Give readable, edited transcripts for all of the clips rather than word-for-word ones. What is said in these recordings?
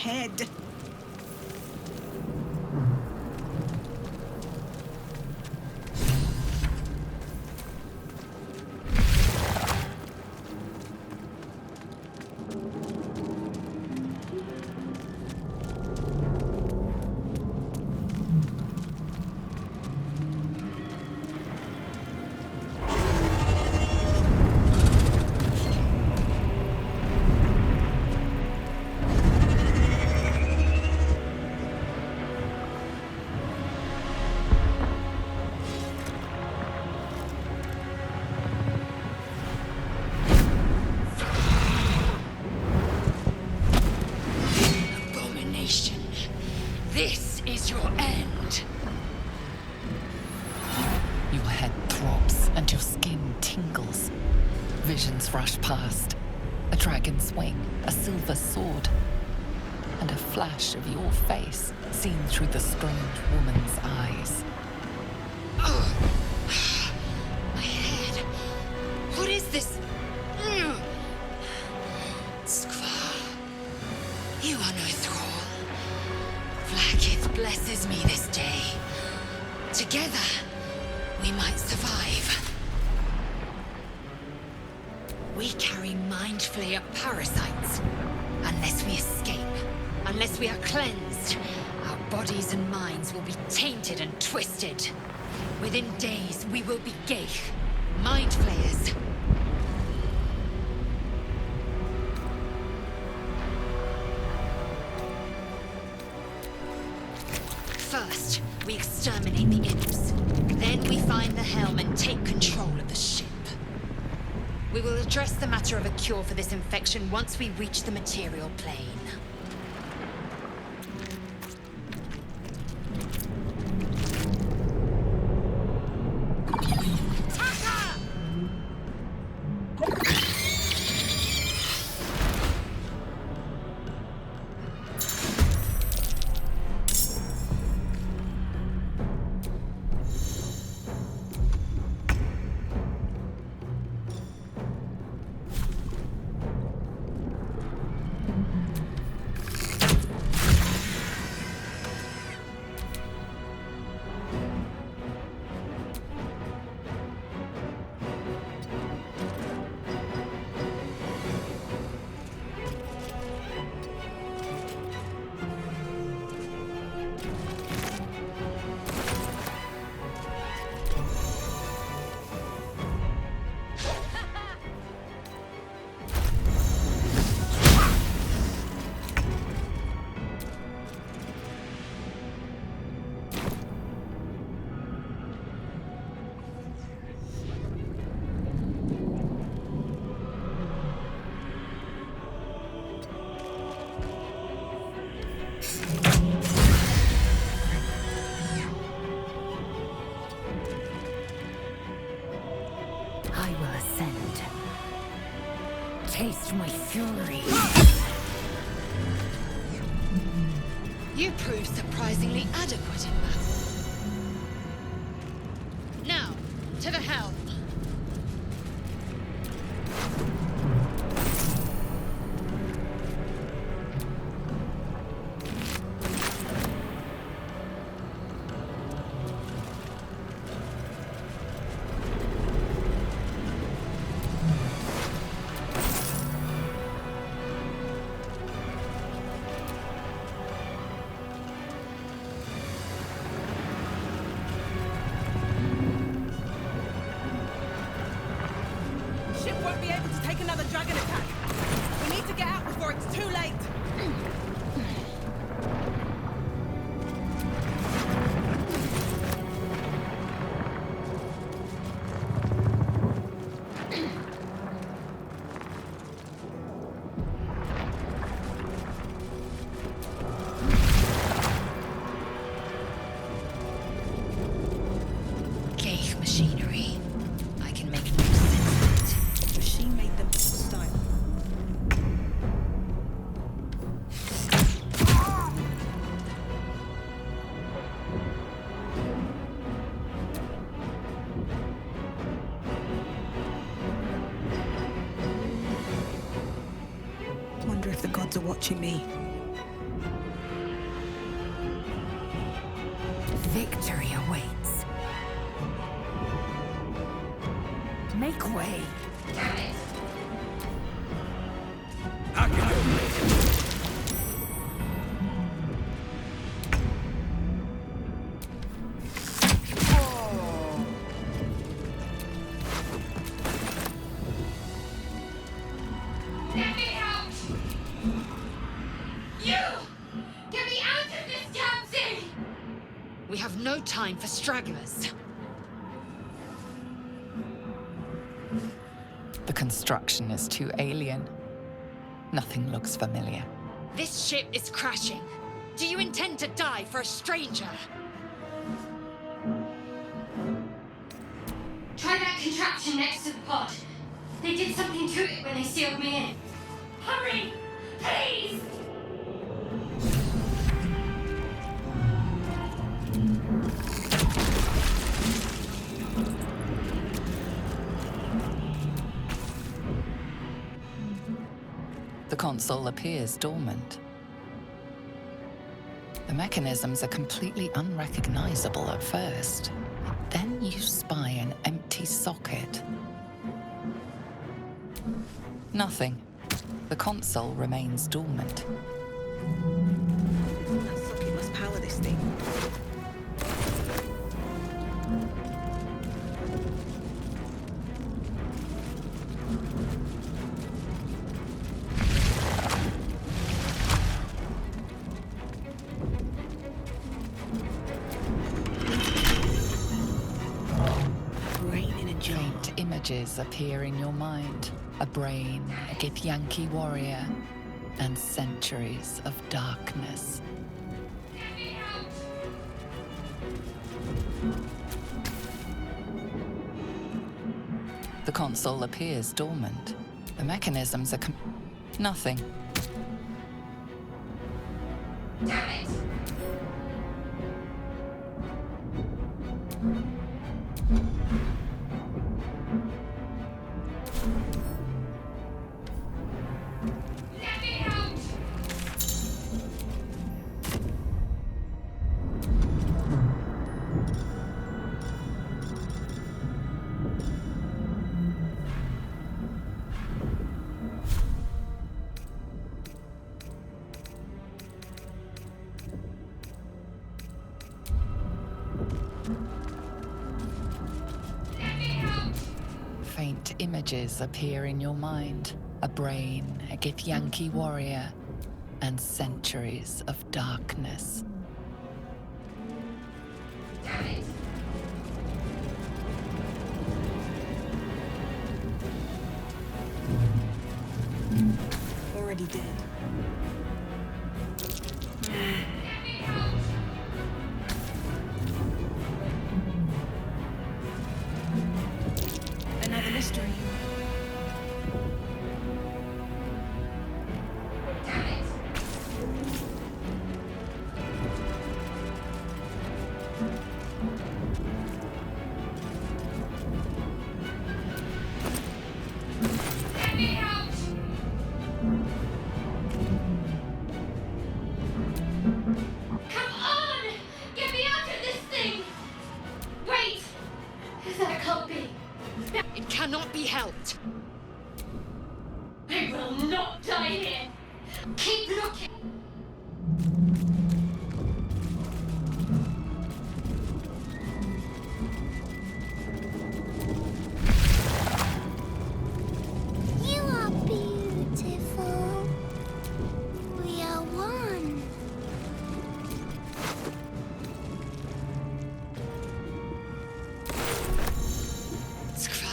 head. This is your end. Your head throbs and your skin tingles. Visions rush past. A dragon's wing, a silver sword, and a flash of your face seen through the strange woman's eyes. My head. What is this? Skvar. You are no thrall. Vlaakith blesses me this day. Together, we might survive. We carry mind flayer parasites. Unless we escape, unless we are cleansed, our bodies and minds will be tainted and twisted. Within days, we will be Geich, mind flayers. First, we exterminate the imps. Then we find the helm and take control of the ship. We will address the matter of a cure for this infection once we reach the material plane. I will ascend. Taste my fury. You prove surprisingly adequate in battle. Now, to the helm. Ship won't be able to take another dragon attack. We need to get out before it's too late. Geich machinery. I can make no sense of it. She made them style. Wonder if the gods are watching me. Make way. Damn it! I can do it. Let me out! You! Get me out of this damn thing! We have no time for stragglers. The construction is too alien. Nothing looks familiar. This ship is crashing. Do you intend to die for a stranger? Try that contraption next to the pod. They did something to it when they sealed me in. Hurry! Please! The console appears dormant. The mechanisms are completely unrecognizable at first. Then you spy an empty socket. Nothing. The console remains dormant. That socket must power this thing. Brain in a jar. Faint images appear in your mind. A brain, a Githyanki warrior, and centuries of darkness. The console appears dormant. The mechanisms are nothing. Damn it! Let me out! Let me out! Faint images appear in your mind. A brain, a Githyanki warrior, and centuries of darkness. Damn it! Already dead. Let me out! Another mystery. Damn it! Let me out! Come on! Get me out of this thing! Wait! That can't be. It cannot be helped. I will not die here! Keep looking! You are beautiful. We are one. Skvar.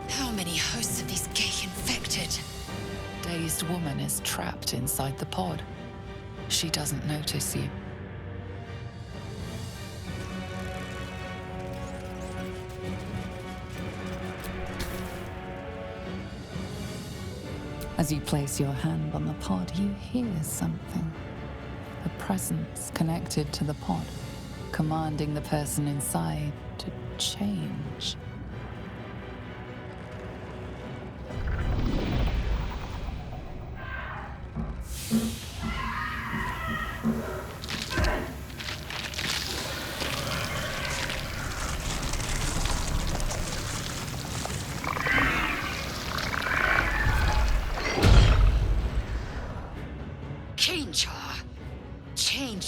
How many hosts of these gay infected? Dazed woman is trapped inside the pod. She doesn't notice you. As you place your hand on the pod, you hear something. A presence connected to the pod, commanding the person inside to change.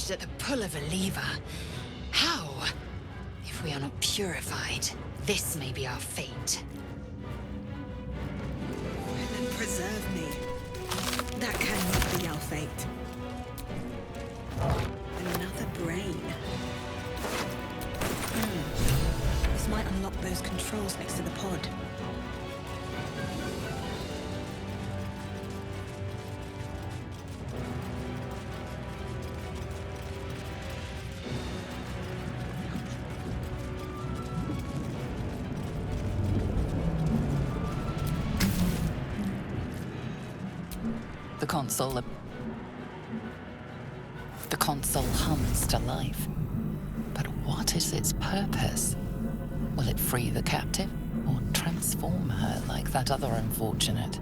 changed at the pull of a lever. How? If we are not purified, this may be our fate. Then preserve me. That cannot be our fate. Another brain. This might unlock those controls next to the pod. The console hums to life. But what is its purpose? Will it free the captive or transform her like that other unfortunate?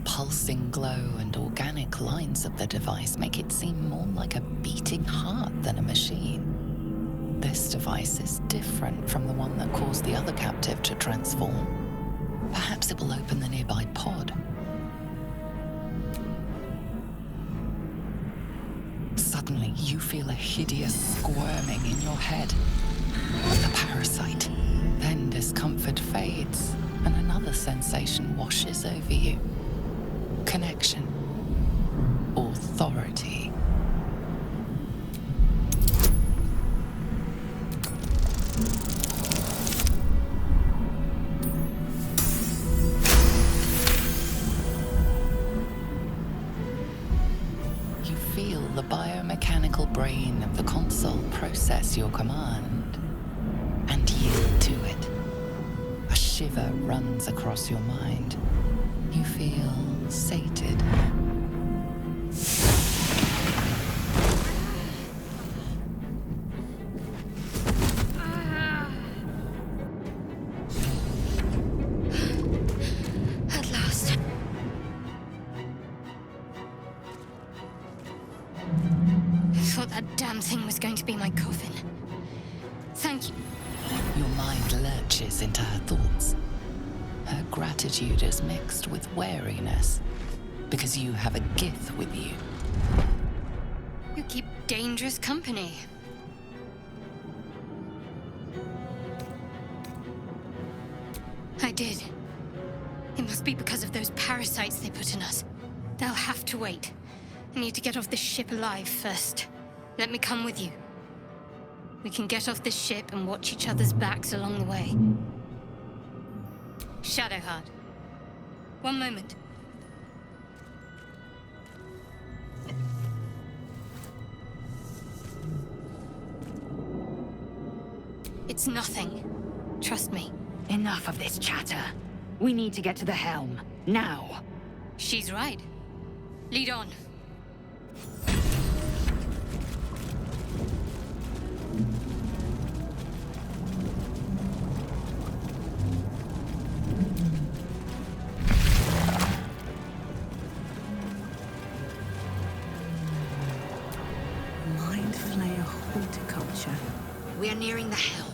Pulsing glow and organic lines of the device make it seem more like a beating heart than a machine. This device is different from the one that caused the other captive to transform. Perhaps it will open the nearby pod. Suddenly, you feel a hideous squirming in your head. The parasite. Then discomfort fades, and another sensation washes over you. Connection. Authority. You feel the biomechanical brain of the console process your command and yield to it. A shiver runs across your mind. You feel sated. At last. I thought that damn thing was going to be my coffin. Thank you. Your mind lurches into her thoughts. Her gratitude is mixed with wariness, because you have a Gith with you. You keep dangerous company. I did. It must be because of those parasites they put in us. They'll have to wait. I need to get off this ship alive first. Let me come with you. We can get off this ship and watch each other's backs along the way. Shadowheart. One moment. It's nothing. Trust me. Enough of this chatter. We need to get to the helm. Now. She's right. Lead on. Mind Flayer horticulture. We are nearing the helm.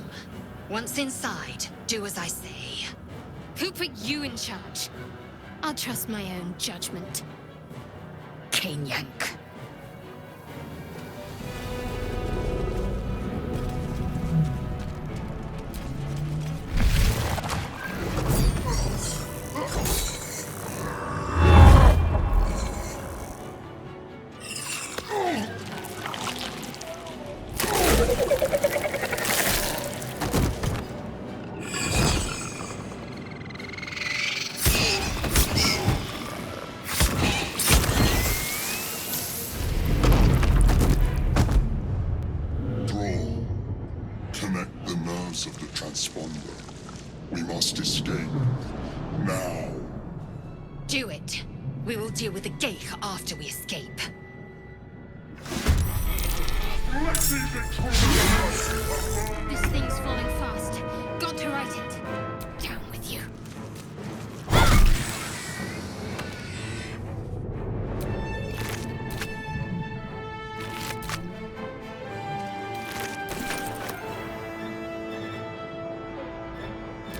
Once inside, do as I say. Who put you in charge? I'll trust my own judgment. Cane Yank. Of the transponder. We must escape. Now. Do it. We will deal with the Geich after we escape. This thing's falling fast. Got to right it. Down with you.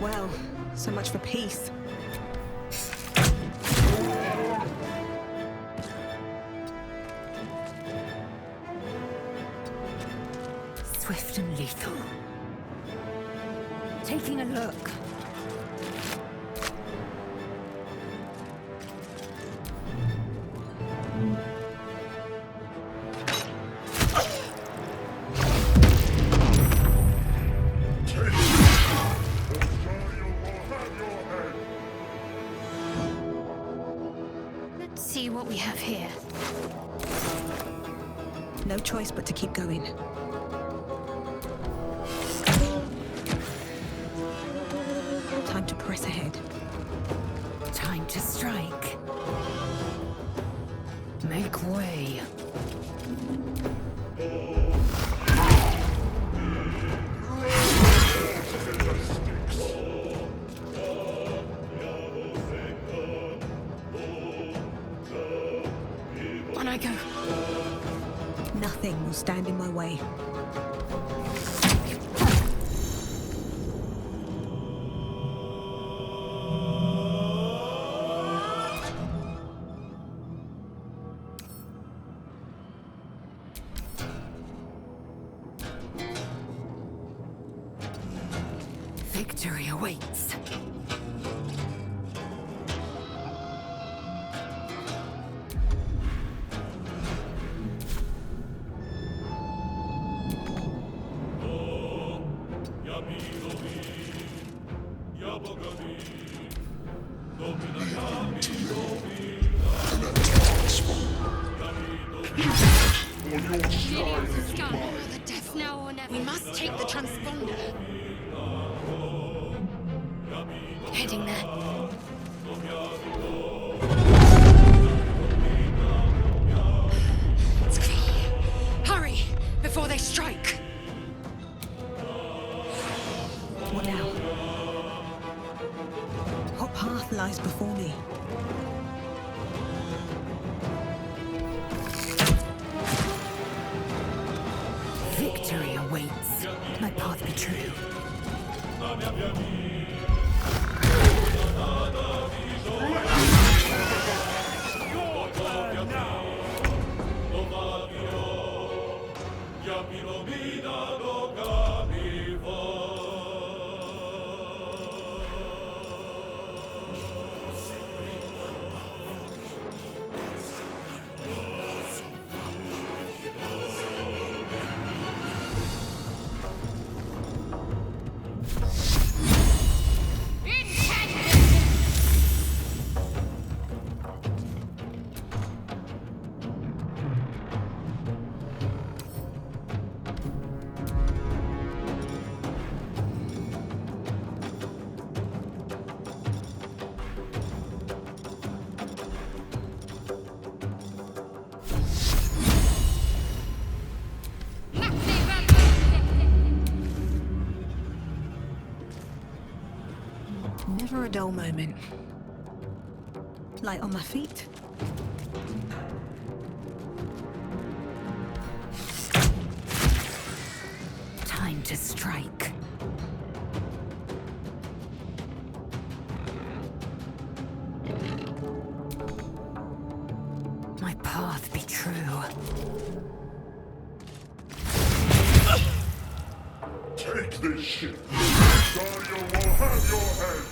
Well, so much for peace. Swift and lethal. Taking a look. Let's see what we have here. No choice but to keep going. Time to press ahead. Time to strike. Make way. On I go. Nothing will stand in my way. Victory awaits. The death now or never. We must take the transponder. Heading there. It's clear. Hurry, before they strike. What now? What path lies before me? Victory awaits. My path be true. Never a dull moment. Light on my feet. Time to strike. My path be true. Take this shit. Dario will have your head.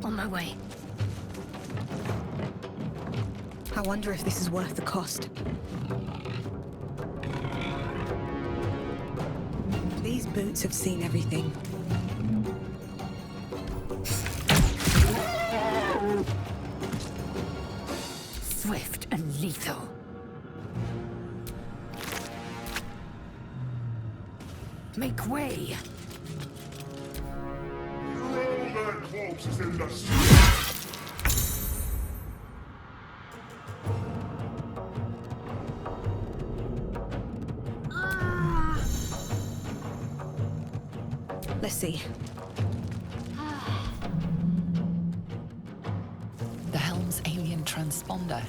On my way. I wonder if this is worth the cost. These boots have seen everything. Swift and lethal. Make way. Roll their corpses in the sea. Let's see. The helm's alien transponder.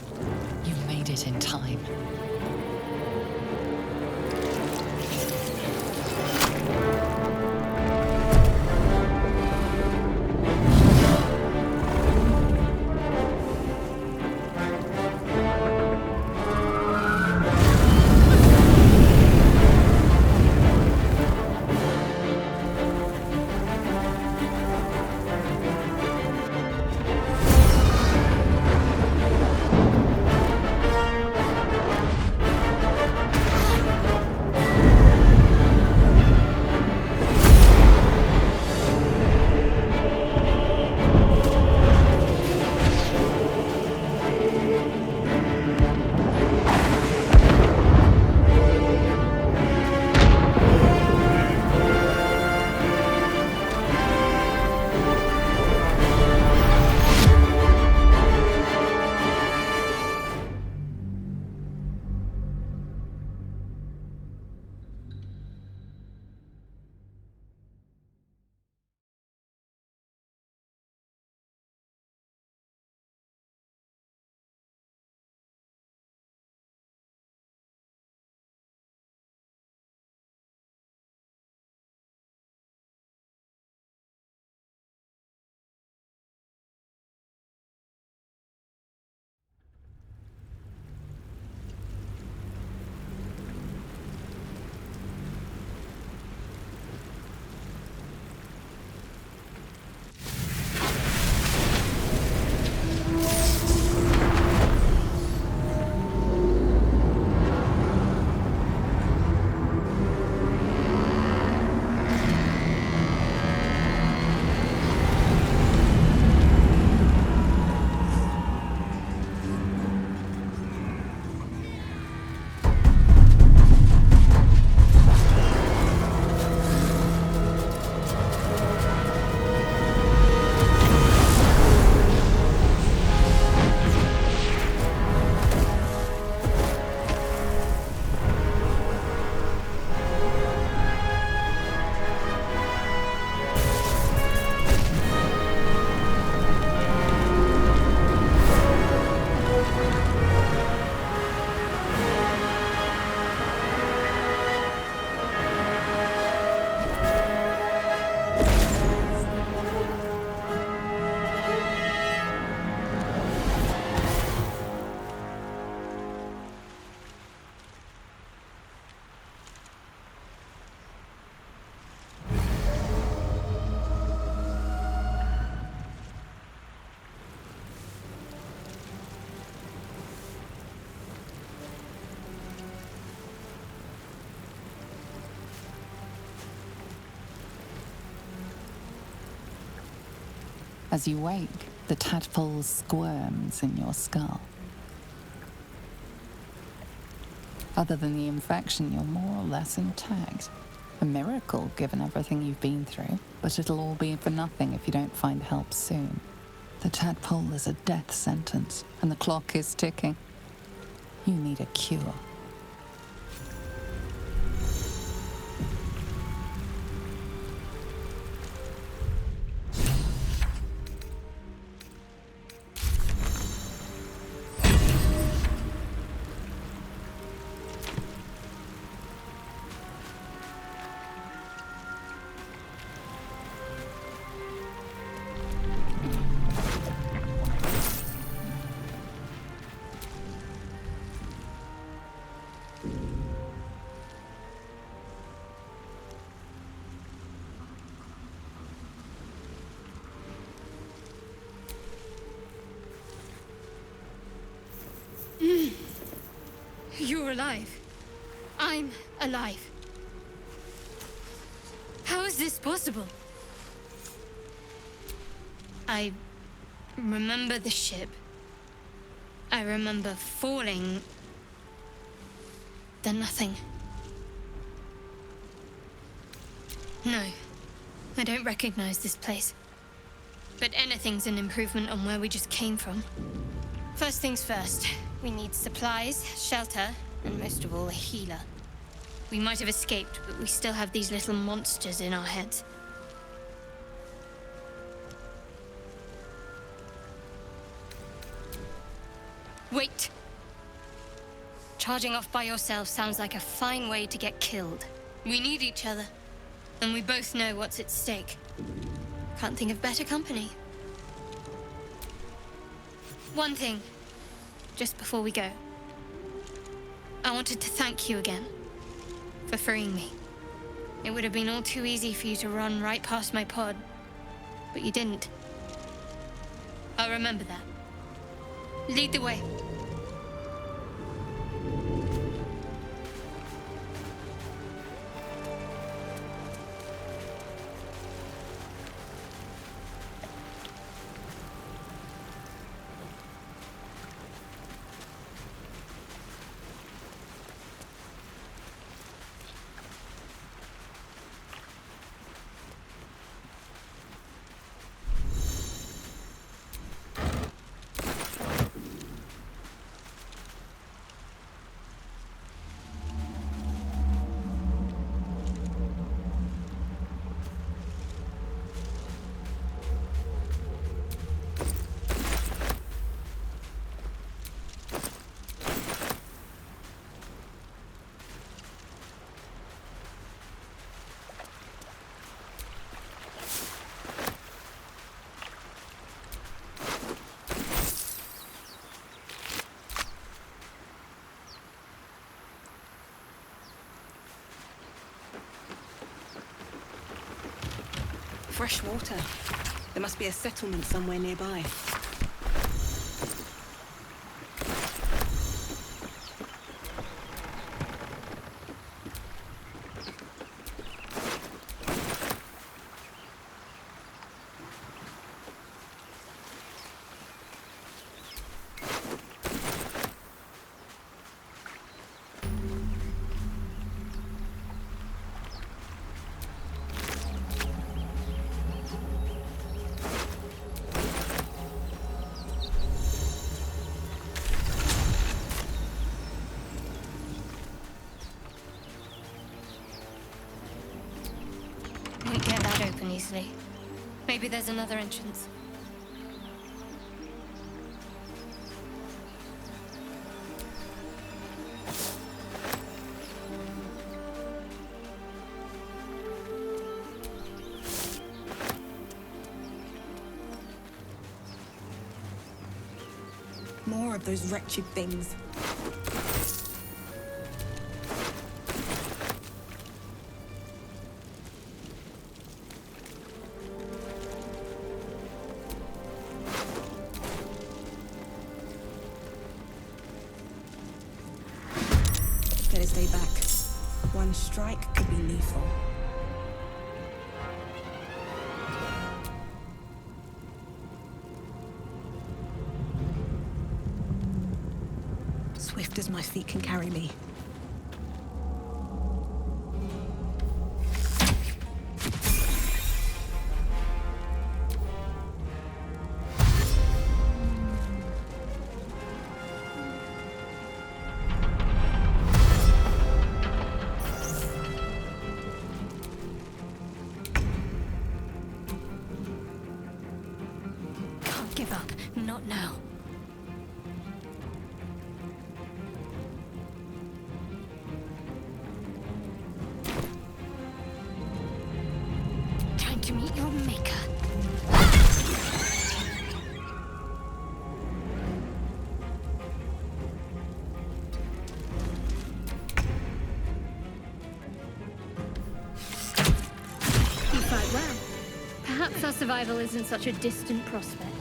You made it in time. As you wake, the tadpole squirms in your skull. Other than the infection, you're more or less intact. A miracle, given everything you've been through, but it'll all be for nothing if you don't find help soon. The tadpole is a death sentence, and the clock is ticking. You need a cure. You're alive. I'm alive. How is this possible? I remember the ship. I remember falling. Then nothing. No, I don't recognize this place. But anything's an improvement on where we just came from. First things first, we need supplies, shelter, and most of all, a healer. We might have escaped, but we still have these little monsters in our heads. Charging off by yourself sounds like a fine way to get killed. We need each other, and we both know what's at stake. Can't think of better company. One thing, just before we go. I wanted to thank you again for freeing me. It would have been all too easy for you to run right past my pod, but you didn't. I'll remember that. Lead the way. Fresh water. There must be a settlement somewhere nearby. Won't get that open easily. Maybe there's another entrance. More of those wretched things. Better stay back. One strike could be lethal. Swift as my feet can carry me. Can't give up. Not now. Time to meet your maker. You fight well. Perhaps our survival isn't such a distant prospect.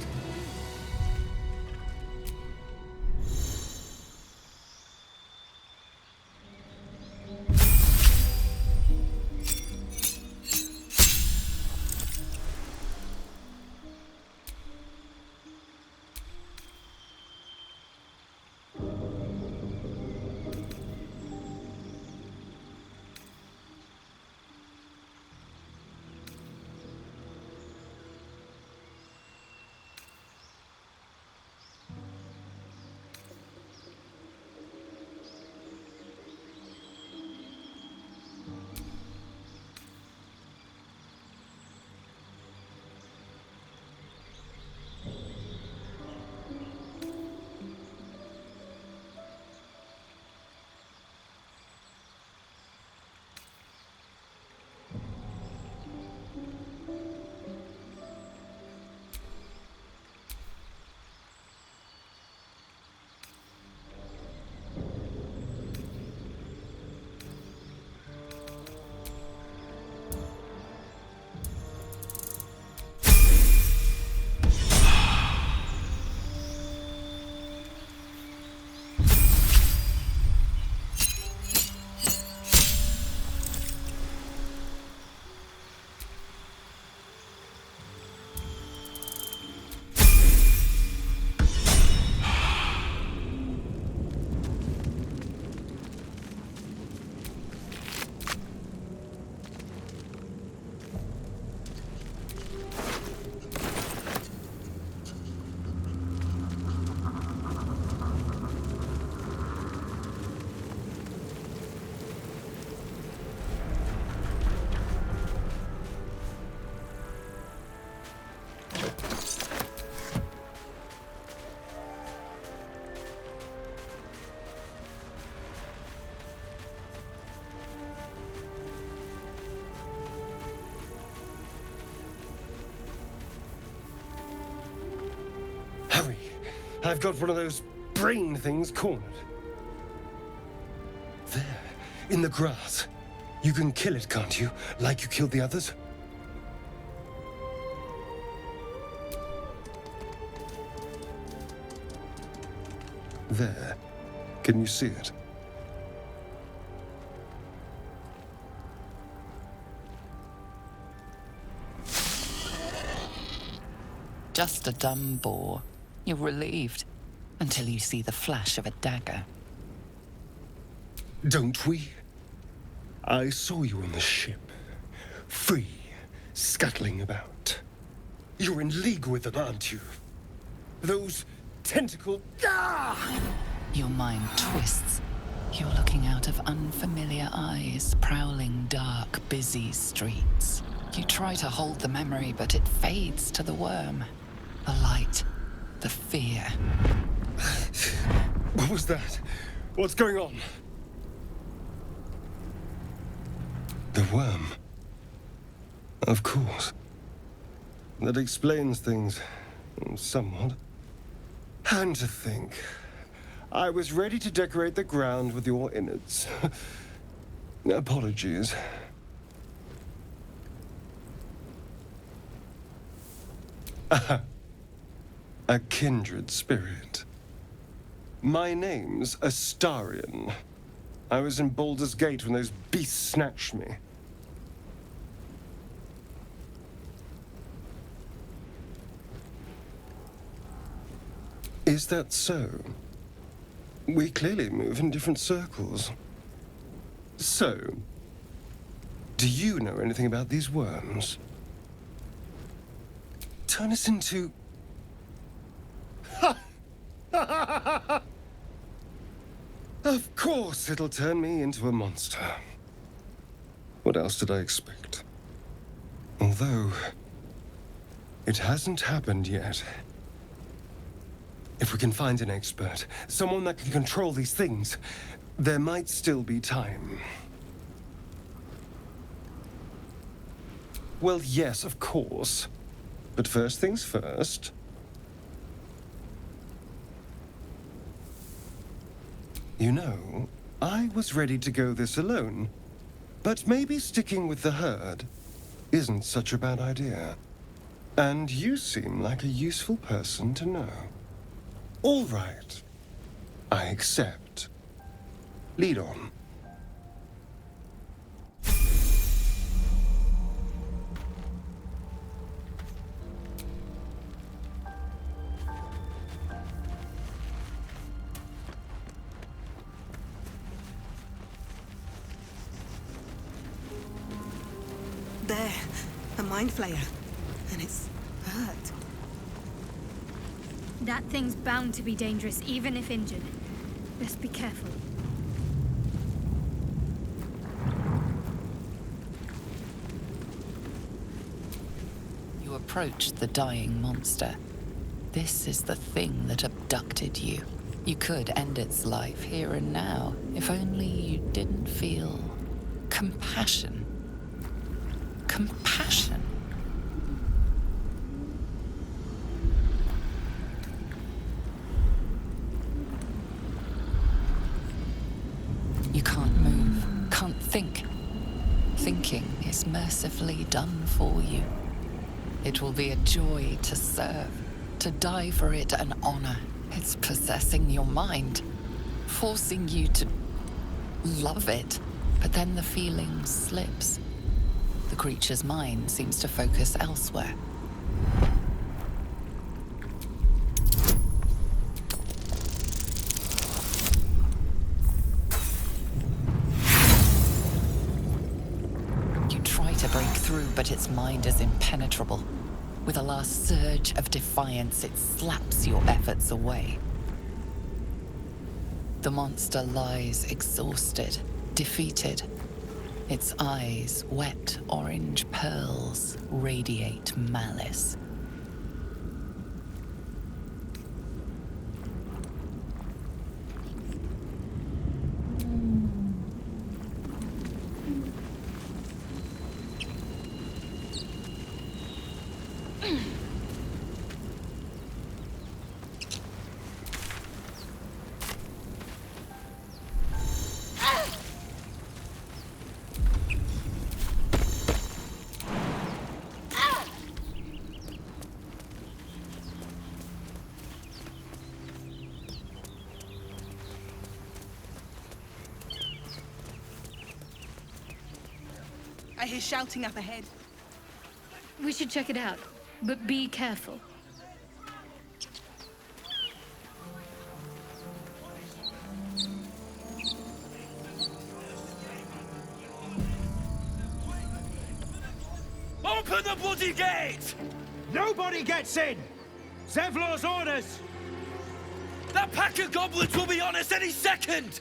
I've got one of those brain things cornered. There, in the grass. You can kill it, can't you? Like you killed the others? There. Can you see it? Just a dumb boar. You're relieved until you see the flash of a dagger. Don't we? I saw you on the ship. Free, scuttling about. You're in league with them, aren't you? Those tentacle... Ah! Your mind twists. You're looking out of unfamiliar eyes, prowling dark, busy streets. You try to hold the memory, but it fades to the worm. The light, the fear. What was that? What's going on? The worm. Of course. That explains things somewhat. And to think, I was ready to decorate the ground with your innards. Apologies. A kindred spirit. My name's Astarion. I was in Baldur's Gate when those beasts snatched me. Is that so? We clearly move in different circles. So, do you know anything about these worms? Turn us into... Of course it'll turn me into a monster. What else did I expect? Although, it hasn't happened yet. If we can find an expert, someone that can control these things, there might still be time. Well, yes, of course. But first things first. You know, I was ready to go this alone. But maybe sticking with the herd isn't such a bad idea. And you seem like a useful person to know. All right. I accept. Lead on. There, a mind flayer. And it's hurt. That thing's bound to be dangerous, even if injured. Best be careful. You approach the dying monster. This is the thing that abducted you. You could end its life here and now, if only you didn't feel compassion. Compassion. You can't move, can't think. Thinking is mercifully done for you. It will be a joy to serve, to die for it an honor. It's possessing your mind, forcing you to love it, but then the feeling slips. The creature's mind seems to focus elsewhere. You try to break through, but its mind is impenetrable. With a last surge of defiance, it slaps your efforts away. The monster lies exhausted, defeated. Its eyes, wet orange pearls, radiate malice. I hear shouting up ahead. We should check it out, but be careful. Open the bloody gate! Nobody gets in! Zevlor's orders! That pack of goblins will be on us any second!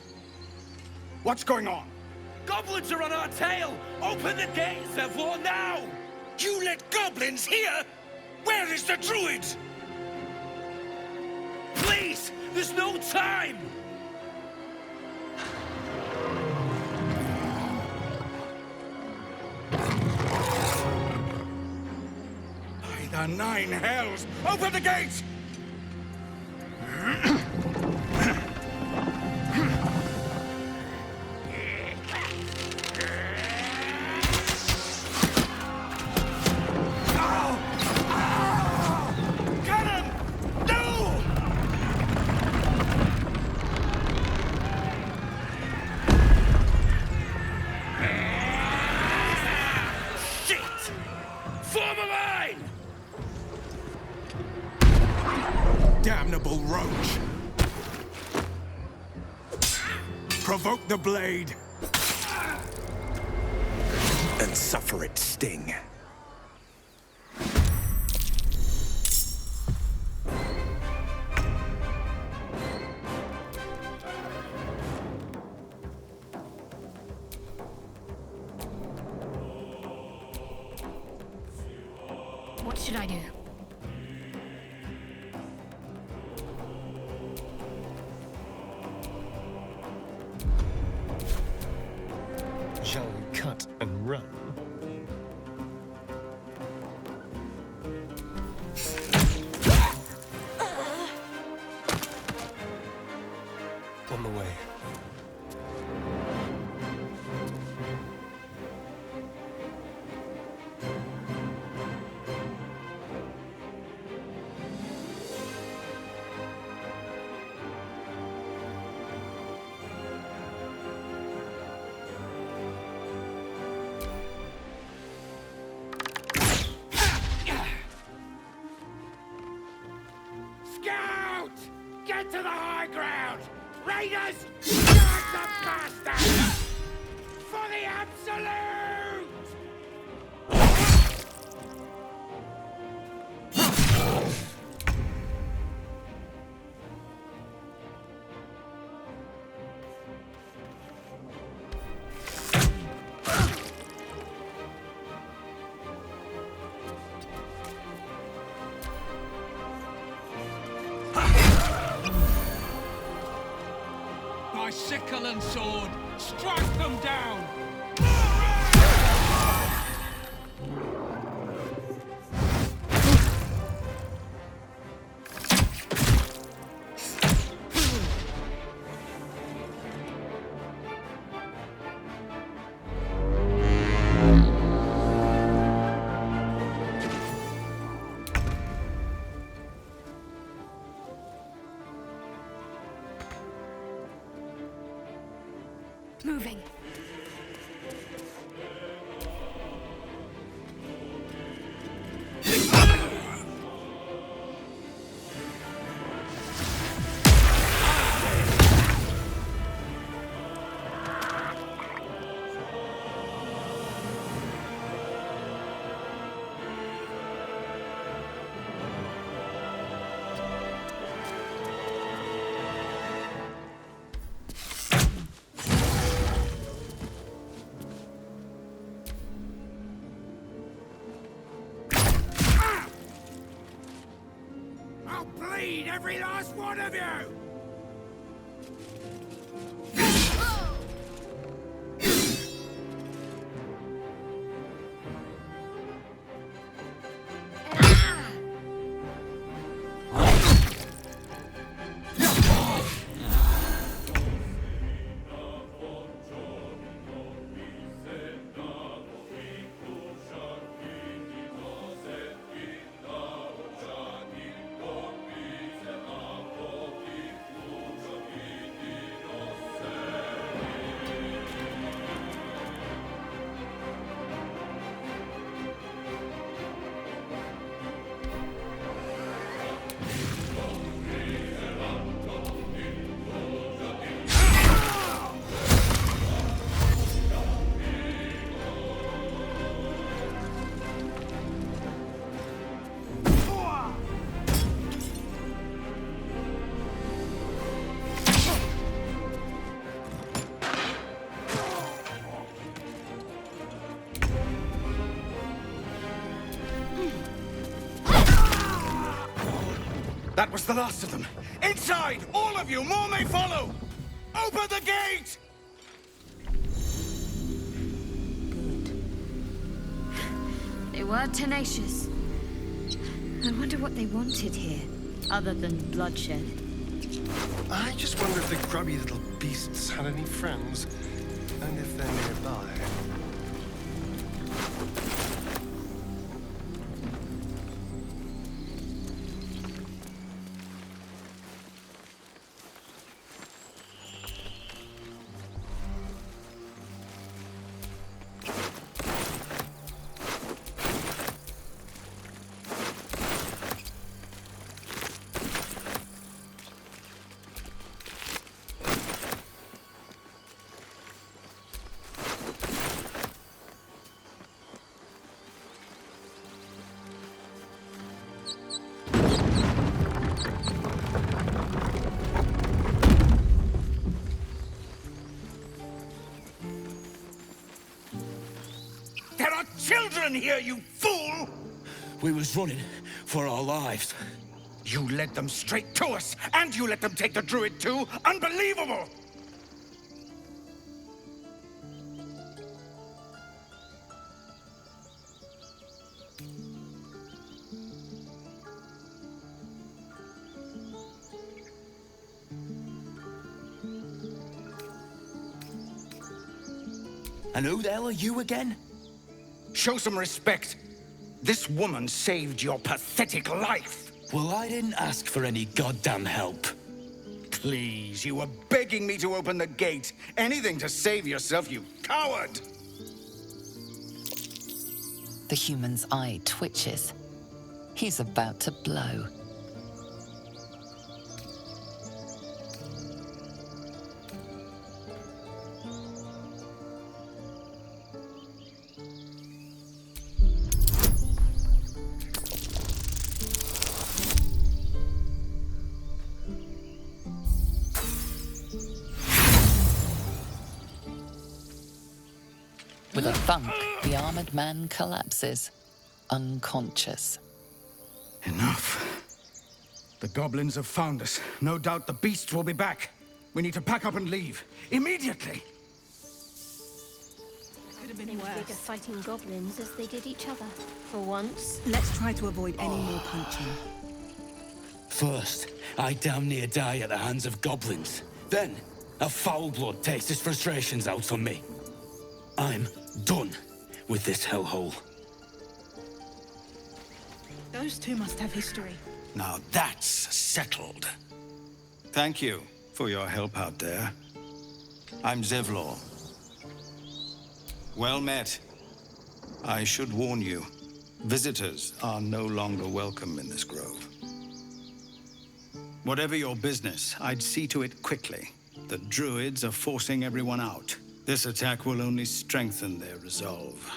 What's going on? Goblins are on our tail! Open the gate, Zevlor, now! You let goblins here? Where is the druid? Please! There's no time! By the nine hells! Open the gate! Damnable roach! Provoke the blade! And suffer its sting. What should I do? Shall we cut and run? On the way. Scout! Get to the high ground! Raiders! Strike the bastard! For the absolute! By sickle and sword, strike them down! Moving. I'll bleed every last one of you! That was the last of them. Inside! All of you! More may follow! Open the gate! They were tenacious. I wonder what they wanted here, other than bloodshed. I just wonder if the grubby little beasts had any friends, and if they're nearby. There are children here, you fool! We was running for our lives. You led them straight to us, and you let them take the druid too? Unbelievable! And who the hell are you again? Show some respect. This woman saved your pathetic life. Well, I didn't ask for any goddamn help. Please, you were begging me to open the gate. Anything to save yourself, you coward! The human's eye twitches. He's about to blow. With a thunk, the armored man collapses, unconscious. Enough. The goblins have found us. No doubt the beast will be back. We need to pack up and leave. Immediately! Could have They been were bigger worse. fighting goblins as they did each other. For once. Let's try to avoid any more punching. First, I damn near die at the hands of goblins. Then, a foul blood takes his frustrations out on me. I'm done with this hellhole. Those two must have history. Now that's settled. Thank you for your help out there. I'm Zevlor. Well met. I should warn you, visitors are no longer welcome in this grove. Whatever your business, I'd see to it quickly. The druids are forcing everyone out. This attack will only strengthen their resolve.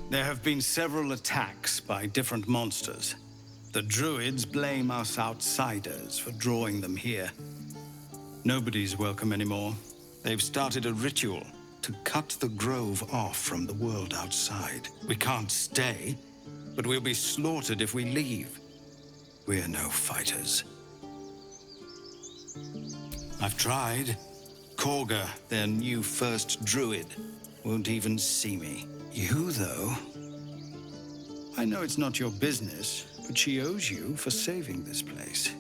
There have been several attacks by different monsters. The druids blame us outsiders for drawing them here. Nobody's welcome anymore. They've started a ritual to cut the grove off from the world outside. We can't stay, but we'll be slaughtered if we leave. We're no fighters. I've tried. Korga, their new first druid, won't even see me. You, though? I know it's not your business, but she owes you for saving this place.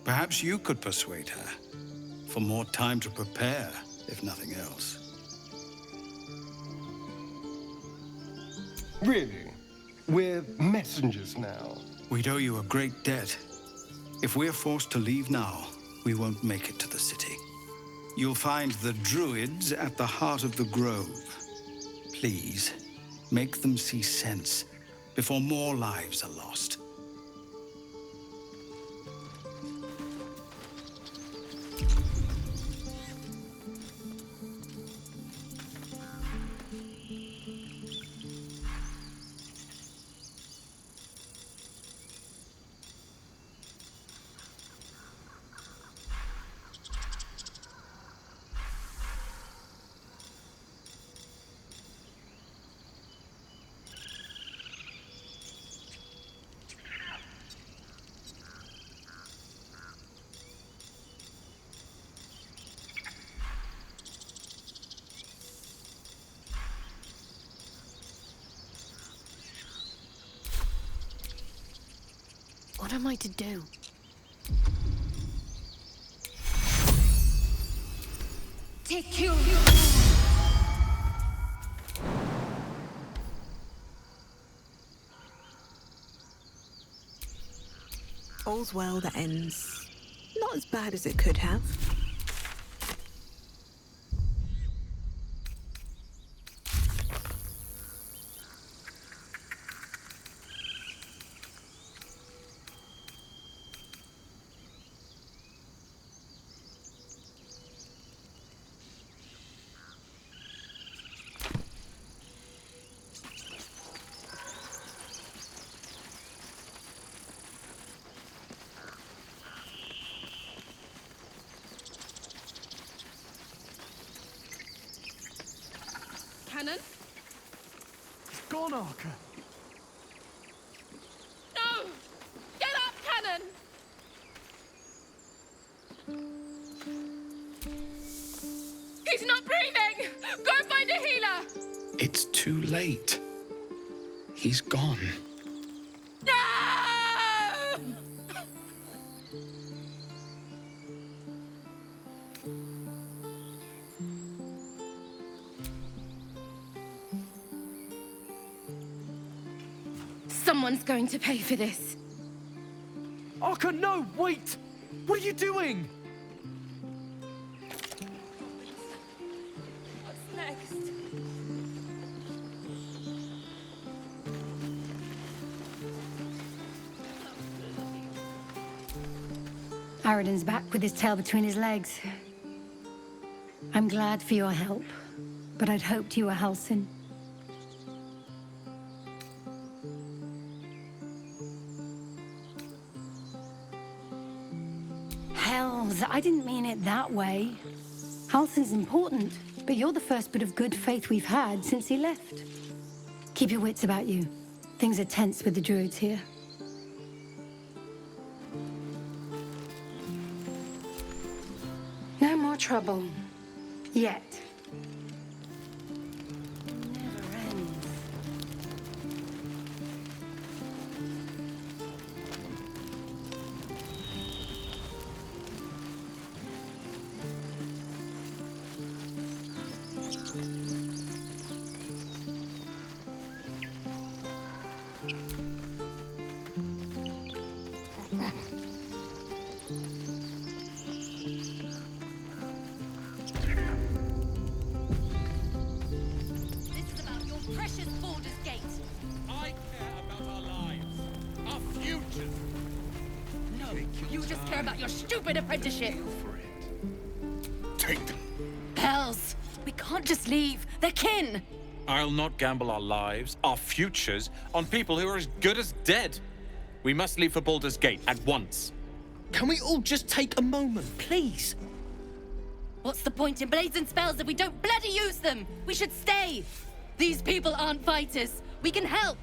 Perhaps you could persuade her. For more time to prepare, if nothing else. Really? We're messengers now. We'd owe you a great debt. If we're forced to leave now, we won't make it to the city. You'll find the druids at the heart of the grove. Please, make them see sense before more lives are lost. What am I to do? Take you. All's well that ends. Not as bad as it could have. Cannon? It's gone, Archer. No! Get up, Cannon! He's not breathing! Go find a healer! It's too late. He's gone. No! Someone's going to pay for this. Archer, no! Wait! What are you doing? What's next? Aradin's back with his tail between his legs. I'm glad for your help, but I'd hoped you were Halsin. Hells, I didn't mean it that way. Halsin's important, but you're the first bit of good faith we've had since he left. Keep your wits about you. Things are tense with the druids here. No more trouble. Yet. Never ends. This is about your precious Baldur's Gate. I care about our lives, our future. No, you just care about your stupid apprenticeship. Take them. Hells! We can't just leave. They're kin! I'll not gamble our lives, our futures, on people who are as good as dead. We must leave for Baldur's Gate at once. Can we all just take a moment, please? What's the point in blades and spells if we don't bloody use them? We should stay! These people aren't fighters. We can help!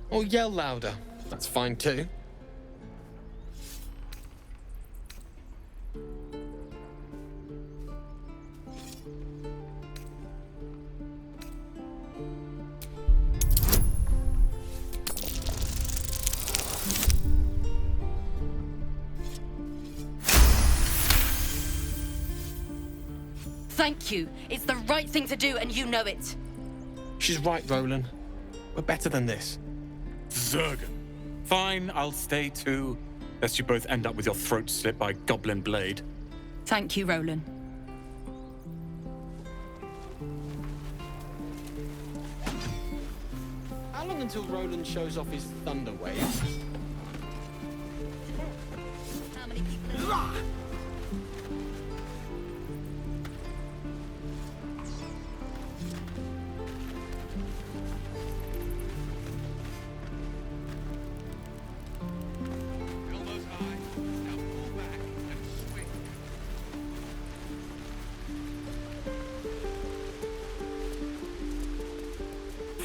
Or yell louder. That's fine too. Thank you. It's the right thing to do, and you know it. She's right, Roland. We're better than this. Zergan. Fine, I'll stay too. Lest you both end up with your throats slit by goblin blade. Thank you, Roland. How long until Roland shows off his thunder wave? How many people? Elbows high. Now pull back and swing.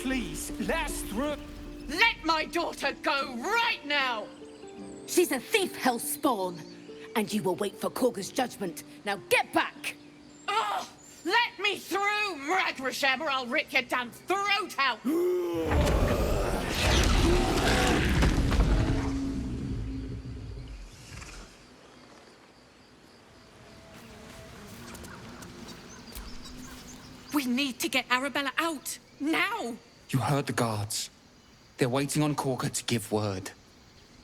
Please, let us through. Let my daughter go right now! She's a thief, Hellspawn. And you will wait for Korga's judgment. Now get back! Oh, let me through, Ragrasham, or I'll rip your damn throat out! We need to get Arabella out. Now! You heard the guards. They're waiting on Corker to give word.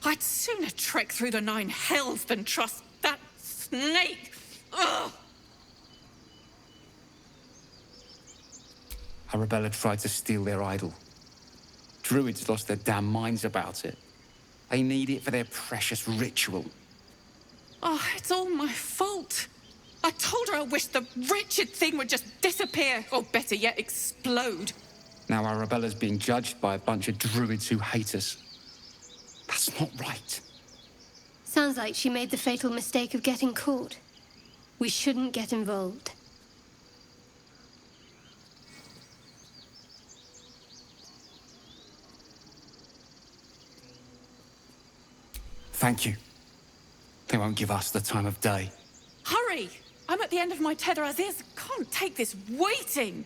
I'd sooner trek through the 9 hells than trust that snake. Ugh! Arabella tried to steal their idol. Druids lost their damn minds about it. They need it for their precious ritual. Oh, it's all my fault. I told her I wished the wretched thing would just disappear, or better yet, explode. Now Arabella's being judged by a bunch of druids who hate us. That's not right. Sounds like she made the fatal mistake of getting caught. We shouldn't get involved. Thank you. They won't give us the time of day. Hurry! I'm at the end of my tether as is. Can't take this waiting.